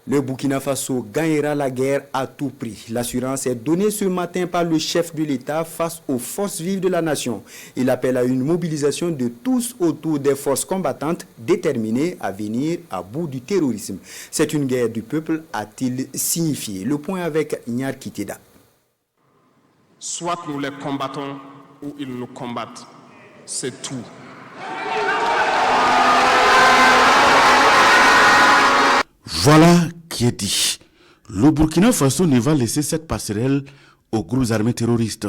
Le Burkina Faso gagnera la guerre à tout prix. L'assurance est donnée ce matin par le chef de l'État face aux forces vives de la nation. Il appelle à une mobilisation de tous autour des forces combattantes déterminées à venir à bout du terrorisme. C'est une guerre du peuple, a-t-il signifié. Le point avec Nyar Kiteda. Soit nous les combattons ou ils nous combattent. C'est tout. Voilà qui est dit. Le Burkina Faso ne va laisser cette passerelle aux groupes armés terroristes.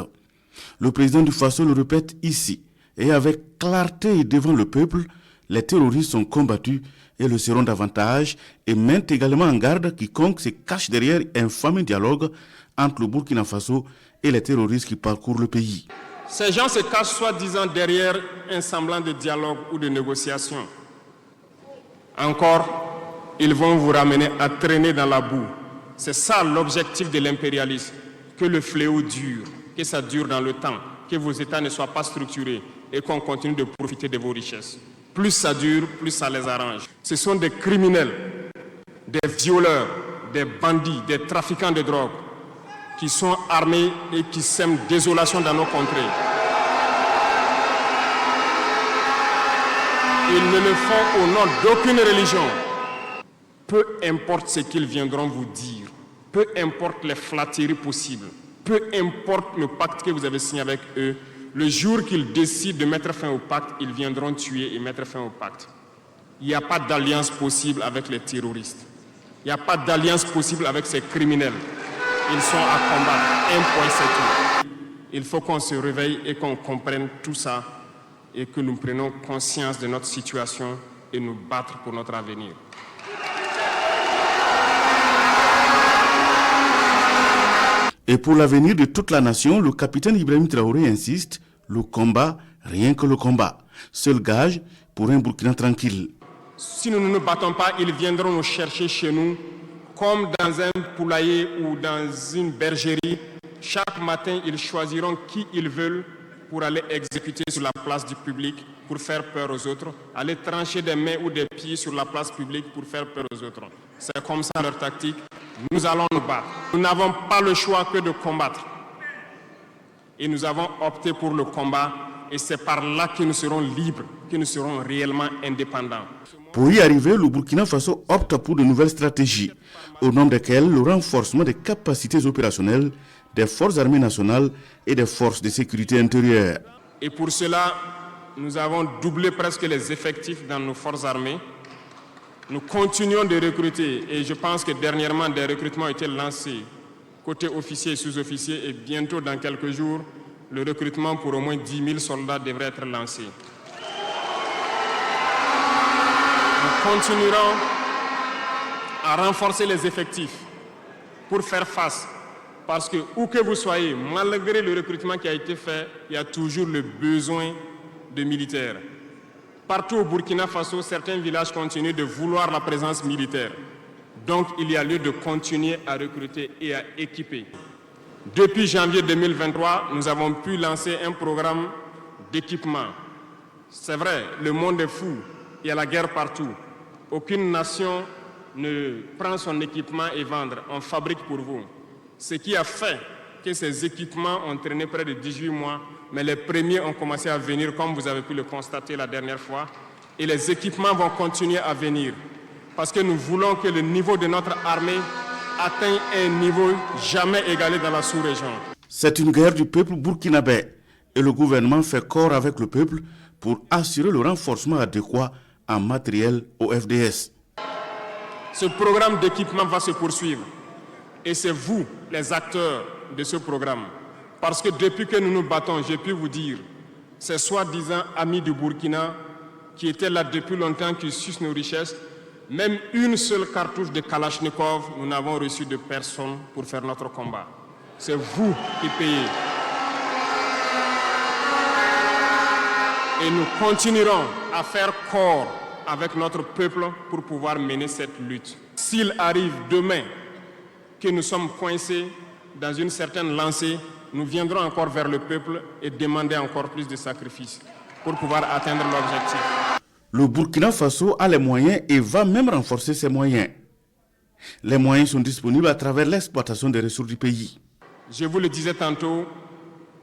Le président du Faso le répète ici, et avec clarté devant le peuple, les terroristes sont combattus et le seront davantage, et met également en garde quiconque se cache derrière un fameux dialogue entre le Burkina Faso et les terroristes qui parcourent le pays. Ces gens se cachent soi-disant derrière un semblant de dialogue ou de négociation. Encore, ils vont vous ramener à traîner dans la boue. C'est ça l'objectif de l'impérialisme, que le fléau dure, que ça dure dans le temps, que vos États ne soient pas structurés et qu'on continue de profiter de vos richesses. Plus ça dure, plus ça les arrange. Ce sont des criminels, des violeurs, des bandits, des trafiquants de drogue qui sont armés et qui sèment désolation dans nos contrées. Ils ne le font au nom d'aucune religion. Peu importe ce qu'ils viendront vous dire, peu importe les flatteries possibles, peu importe le pacte que vous avez signé avec eux, le jour qu'ils décident de mettre fin au pacte, ils viendront tuer et mettre fin au pacte. Il n'y a pas d'alliance possible avec les terroristes. Il n'y a pas d'alliance possible avec ces criminels. Ils sont à combattre. Un point, c'est tout. Il faut qu'on se réveille et qu'on comprenne tout ça et que nous prenions conscience de notre situation et nous battre pour notre avenir. Et pour l'avenir de toute la nation, le capitaine Ibrahim Traoré insiste, le combat, rien que le combat. Seul gage pour un Burkina tranquille. Si nous ne nous battons pas, ils viendront nous chercher chez nous, comme dans un poulailler ou dans une bergerie. Chaque matin, ils choisiront qui ils veulent pour aller exécuter sur la place du public, pour faire peur aux autres, aller trancher des mains ou des pieds sur la place publique pour faire peur aux autres. C'est comme ça leur tactique. Nous allons nous battre. Nous n'avons pas le choix que de combattre. Et nous avons opté pour le combat et c'est par là que nous serons libres, que nous serons réellement indépendants. Pour y arriver, le Burkina Faso opte pour de nouvelles stratégies, au nombre desquelles le renforcement des capacités opérationnelles des forces armées nationales et des forces de sécurité intérieure. Et pour cela, nous avons doublé presque les effectifs dans nos forces armées. Nous continuons de recruter et je pense que dernièrement des recrutements ont été lancés côté officiers et sous-officiers et bientôt dans quelques jours, le recrutement pour au moins 10 000 soldats devrait être lancé. Nous continuerons à renforcer les effectifs pour faire face. Parce que où que vous soyez, malgré le recrutement qui a été fait, il y a toujours le besoin de militaires. Partout au Burkina Faso, certains villages continuent de vouloir la présence militaire. Donc, il y a lieu de continuer à recruter et à équiper. Depuis janvier 2023, nous avons pu lancer un programme d'équipement. C'est vrai, le monde est fou, il y a la guerre partout. Aucune nation ne prend son équipement et vendre, on fabrique pour vous. Ce qui a fait que ces équipements ont traîné près de 18 mois, mais les premiers ont commencé à venir, comme vous avez pu le constater la dernière fois, et les équipements vont continuer à venir, parce que nous voulons que le niveau de notre armée atteigne un niveau jamais égalé dans la sous-région. C'est une guerre du peuple burkinabé, et le gouvernement fait corps avec le peuple pour assurer le renforcement adéquat en matériel au FDS. Ce programme d'équipement va se poursuivre, et c'est vous, les acteurs de ce programme. Parce que depuis que nous nous battons, j'ai pu vous dire, ces soi-disant amis du Burkina qui étaient là depuis longtemps, qui sucent nos richesses, même une seule cartouche de Kalachnikov, nous n'avons reçu de personne pour faire notre combat. C'est vous qui payez. Et nous continuerons à faire corps avec notre peuple pour pouvoir mener cette lutte. S'il arrive demain que nous sommes coincés dans une certaine lancée, nous viendrons encore vers le peuple et demander encore plus de sacrifices pour pouvoir atteindre l'objectif. Le Burkina Faso a les moyens et va même renforcer ses moyens. Les moyens sont disponibles à travers l'exploitation des ressources du pays. Je vous le disais tantôt,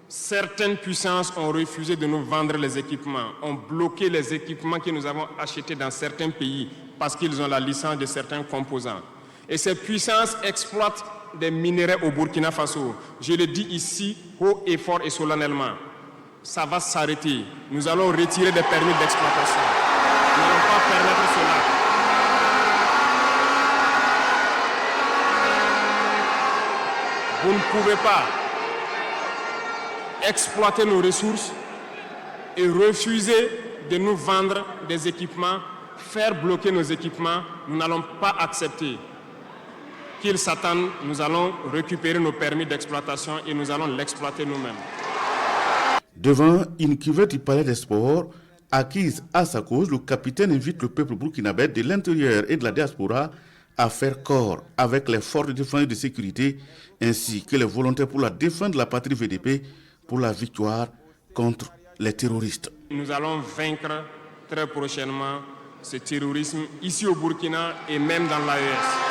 certaines puissances ont refusé de nous vendre les équipements, ont bloqué les équipements que nous avons achetés dans certains pays parce qu'ils ont la licence de certains composants. Et ces puissances exploitent des minerais au Burkina Faso. Je le dis ici, haut et fort et solennellement. Ça va s'arrêter. Nous allons retirer des permis d'exploitation. Nous n'allons pas permettre cela. Vous ne pouvez pas exploiter nos ressources et refuser de nous vendre des équipements, faire bloquer nos équipements. Nous n'allons pas accepter qu'ils s'attendent. Nous allons récupérer nos permis d'exploitation et nous allons l'exploiter nous-mêmes. Devant une cuvette du Palais des Sports, acquise à sa cause, le capitaine invite le peuple burkinabé de l'intérieur et de la diaspora à faire corps avec les forces de défense et de sécurité, ainsi que les volontaires pour la défense de la patrie VDP pour la victoire contre les terroristes. Nous allons vaincre très prochainement ce terrorisme ici au Burkina et même dans l'AES.